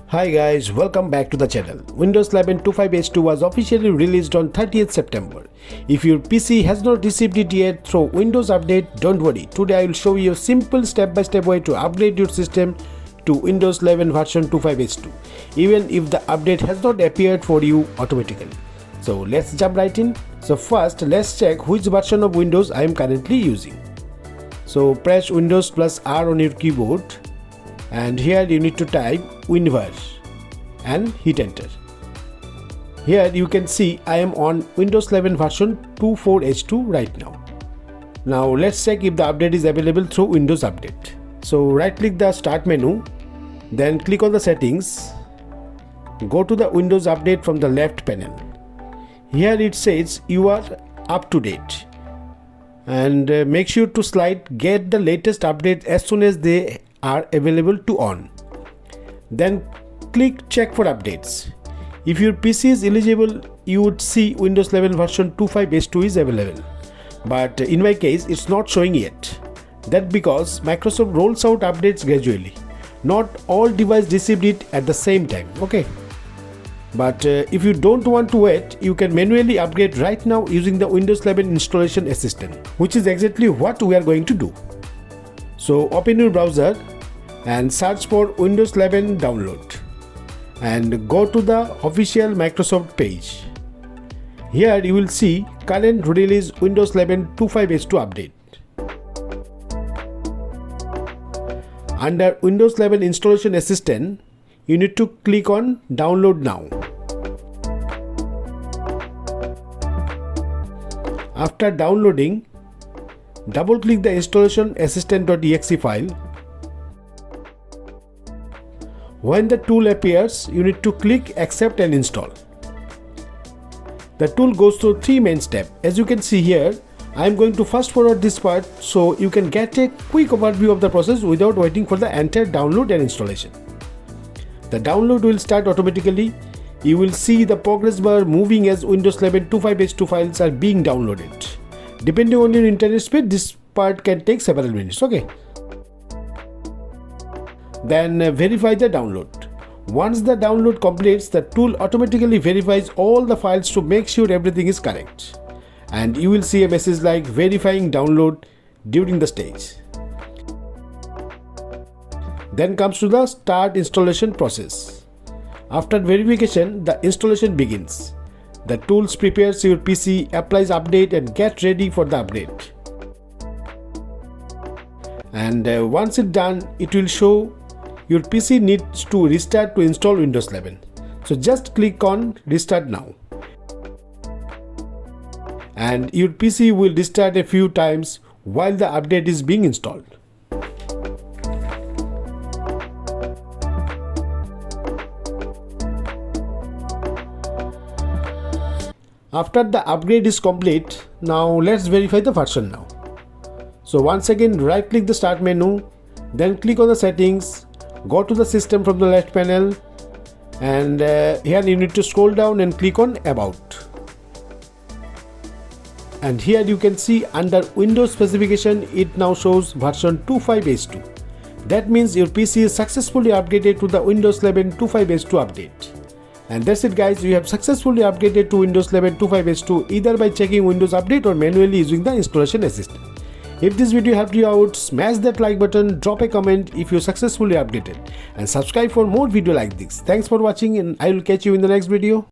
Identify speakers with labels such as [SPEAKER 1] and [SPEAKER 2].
[SPEAKER 1] Hi guys, welcome back to the channel. Windows 11 25H2 was officially released on 30th September. If your PC has not received it yet through Windows Update, don't worry. Today I will show you a simple step-by-step way to upgrade your system to Windows 11 version 25H2, even if the update has not appeared for you automatically. So let's jump right in. So first, let's check which version of Windows I am currently using. So press Windows plus R on your keyboard. And here you need to type WinVer and hit enter. Here you can see I am on Windows 11 version 24H2 right now. Now let's check if the update is available through Windows Update. So right click the start menu, then click on the settings, go to the Windows Update from the left panel. Here it says you are up to date, and make sure to slide get the latest update as soon as they are available to on. Then click check for updates. If your PC is eligible, you would see Windows 11 version 25H2 is available, but in my case it's not showing yet. That's because Microsoft rolls out updates gradually. Not all devices received it at the same time, okay? But if you don't want to wait, you can manually upgrade right now using the Windows 11 installation assistant, which is exactly what we are going to do. So open your browser and search for Windows 11 download and go to the official Microsoft page. Here you will see current release Windows 11 25H2 update. Under Windows 11 installation assistant, you need to click on download now. After downloading, double click the installation assistant.exe file. When the tool appears, you need to click accept and install. The tool goes through three main steps. As you can see here, I am going to fast forward this part so you can get a quick overview of the process without waiting for the entire download and installation. The download will start automatically. You will see the progress bar moving as Windows 11 25H2 files are being downloaded. Depending on your internet speed, this part can take several minutes, okay? Then verify the download. Once the download completes, the tool automatically verifies all the files to make sure everything is correct. And you will see a message like verifying download during the stage. Then comes to the start installation process. After verification, the installation begins. The tools prepares your PC, applies update and get ready for the upgrade. And once it's done, it will show your PC needs to restart to install Windows 11. So just click on restart now. And your PC will restart a few times while the update is being installed. After the upgrade is complete, now let's verify the version now. So once again, right click the start menu, then click on the settings, go to the system from the left panel, and here you need to scroll down and click on about. And here you can see under Windows specification, it now shows version 25H2. That means your PC is successfully upgraded to the Windows 11 25H2 update. And that's it guys, you have successfully upgraded to Windows 11 25H2 either by checking Windows Update or manually using the installation assistant. If this video helped you out, smash that like button, drop a comment if you successfully updated, and subscribe for more video like this. Thanks for watching and I will catch you in the next video.